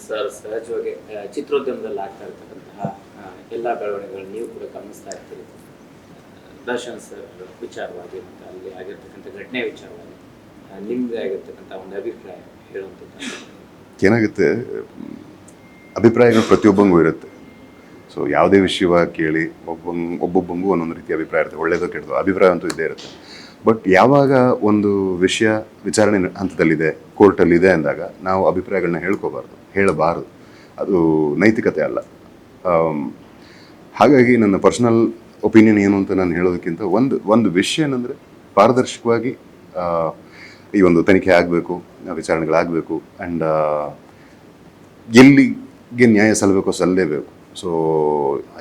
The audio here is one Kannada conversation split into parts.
ಸರ್ ಸಹಜವಾಗಿ ಚಿತ್ರೋದ್ಯಮದಲ್ಲಿ ಆಗ್ತಾ ಇರ್ತಕ್ಕಂತಹ ಎಲ್ಲ ಬೆಳವಣಿಗೆಗಳು ನೀವು ಕೂಡ ಗಮನಿಸ್ತಾ ಇರ್ತೀರಿ. ದರ್ಶನ್ ಸರ್ ವಿಚಾರವಾಗಿ ಮತ್ತು ಅಲ್ಲಿ ಆಗಿರ್ತಕ್ಕಂಥ ಘಟನೆ ವಿಚಾರವಾಗಿ ನಿಮ್ಗೆ ಆಗಿರ್ತಕ್ಕಂಥ ಒಂದು ಅಭಿಪ್ರಾಯ ಹೇಳುವಂಥದ್ದು. ಏನಾಗುತ್ತೆ, ಅಭಿಪ್ರಾಯಗಳು ಪ್ರತಿಯೊಬ್ಬಂಗೂ ಇರುತ್ತೆ. ಸೊ ಯಾವುದೇ ವಿಷಯವಾಗಿ ಕೇಳಿ ಒಬ್ಬೊಬ್ಬಂಗೂ ಒಂದೊಂದು ರೀತಿಯ ಅಭಿಪ್ರಾಯ ಇರುತ್ತೆ, ಒಳ್ಳೆಯದು ಕೆಟ್ಟದು ಅಭಿಪ್ರಾಯ ಅಂತೂ ಇದ್ದೇ ಇರುತ್ತೆ. ಬಟ್ ಯಾವಾಗ ಒಂದು ವಿಷಯ ವಿಚಾರಣೆ ಹಂತದಲ್ಲಿದೆ, ಕೋರ್ಟಲ್ಲಿದೆ ಅಂದಾಗ ನಾವು ಅಭಿಪ್ರಾಯಗಳನ್ನ ಹೇಳಬಾರದು. ಅದು ನೈತಿಕತೆ ಅಲ್ಲ. ಹಾಗಾಗಿ ನನ್ನ ಪರ್ಸನಲ್ ಒಪಿನಿಯನ್ ಏನು ಅಂತ ನಾನು ಹೇಳೋದಕ್ಕಿಂತ ಒಂದು ವಿಷಯ ಏನಂದರೆ, ಪಾರದರ್ಶಕವಾಗಿ ಈ ಒಂದು ತನಿಖೆ ಆಗಬೇಕು, ವಿಚಾರಣೆಗಳಾಗಬೇಕು. ಆ್ಯಂಡ್ ಎಲ್ಲಿಗೆ ನ್ಯಾಯ ಸಲ್ಲಬೇಕೋ ಸಲ್ಲಲೇಬೇಕು. ಸೊ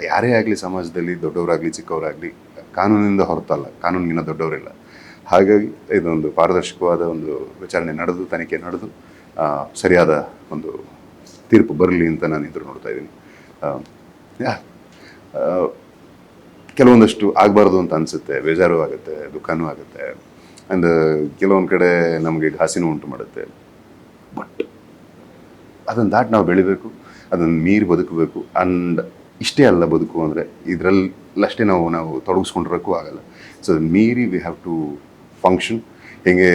ಯಾರೇ ಆಗಲಿ ಸಮಾಜದಲ್ಲಿ, ದೊಡ್ಡವರಾಗಲಿ ಚಿಕ್ಕವರಾಗಲಿ, ಕಾನೂನಿನಿಂದ ಹೊರತಲ್ಲ, ಕಾನೂನಿನ ದೊಡ್ಡವರಿಲ್ಲ. ಹಾಗಾಗಿ ಇದೊಂದು ಪಾರದರ್ಶಕವಾದ ಒಂದು ವಿಚಾರಣೆ ನಡೆದು, ತನಿಖೆ ನಡೆದು ಸರಿಯಾದ ಒಂದು ತೀರ್ಪು ಬರಲಿ ಅಂತ ನಾನು ಎದುರು ನೋಡ್ತಾ ಇದ್ದೀನಿ. ಕೆಲವೊಂದಷ್ಟು ಆಗಬಾರ್ದು ಅಂತ ಅನಿಸುತ್ತೆ, ಬೇಜಾರು ಆಗುತ್ತೆ, ದುಃಖನೂ ಆಗುತ್ತೆ. ಆ್ಯಂಡ್ ಕೆಲವೊಂದು ಕಡೆ ನಮಗೆ ಘಾಸಿನೂ ಉಂಟು ಮಾಡುತ್ತೆ. ಬಟ್ ಅದನ್ನು ದಾಟಿ ನಾವು ಬೆಳಿಬೇಕು, ಅದನ್ನು ಮೀರಿ ಬದುಕಬೇಕು. ಆ್ಯಂಡ್ ಇಷ್ಟೇ ಅಲ್ಲ ಬದುಕು ಅಂದರೆ, ಇದರಲ್ಲಷ್ಟೇ ನಾವು ತೊಡಗಿಸ್ಕೊಂಡಿರೋಕ್ಕೂ ಆಗಲ್ಲ. ಸೊ ಅದನ್ನು ಮೀರಿ ವಿ ಹ್ಯಾವ್ ಟು ಫಂಕ್ಷನ್. ಹೇಗೆ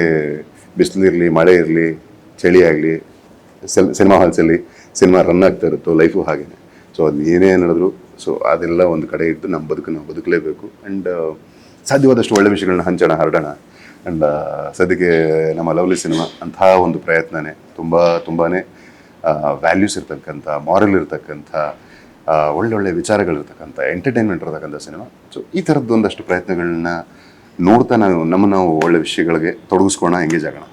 ಬಿಸಿಲಿರಲಿ, ಮಳೆ ಇರಲಿ, ಚಳಿ ಆಗಲಿ, ಸಿನಿಮಾ ಹಾಲ್ಸಲ್ಲಿ ಸಿನಿಮಾ ರನ್ ಆಗ್ತಾ ಇರುತ್ತೋ, ಲೈಫು ಹಾಗೇನೆ. ಸೊ ಅದು ಏನೇ ನಡೆದ್ರು, ಸೊ ಅದೆಲ್ಲ ಒಂದು ಕಡೆ ಇದ್ದು ನಮ್ಮ ಬದುಕು ನಾವು ಬದುಕಲೇಬೇಕು. ಆ್ಯಂಡ್ ಸಾಧ್ಯವಾದಷ್ಟು ಒಳ್ಳೆ ವಿಷಯಗಳನ್ನ ಹಂಚೋಣ, ಹರಡೋಣ. ಆ್ಯಂಡ್ ಸದ್ಯಕ್ಕೆ ನಮ್ಮ ಲವ್ಲಿ ಸಿನಿಮಾ ಅಂತಹ ಒಂದು ಪ್ರಯತ್ನನೇ ತುಂಬಾ ವ್ಯಾಲ್ಯೂಸ್ ಇರ್ತಕ್ಕಂಥ, ಮಾರಲ್ ಇರ್ತಕ್ಕಂಥ, ಒಳ್ಳೊಳ್ಳೆ ವಿಚಾರಗಳಿರ್ತಕ್ಕಂಥ, ಎಂಟರ್ಟೈನ್ಮೆಂಟ್ ಇರ್ತಕ್ಕಂಥ ಸಿನಿಮಾ. ಸೊ ಈ ಥರದ್ದು ಒಂದಷ್ಟು ಪ್ರಯತ್ನಗಳನ್ನ ನೋಡ್ತಾ ನಾವು ಒಳ್ಳೆ ವಿಷಯಗಳಿಗೆ ತೊಡಗಿಸ್ಕೋಣ, ಎಂಗೇಜ್ ಆಗೋಣ.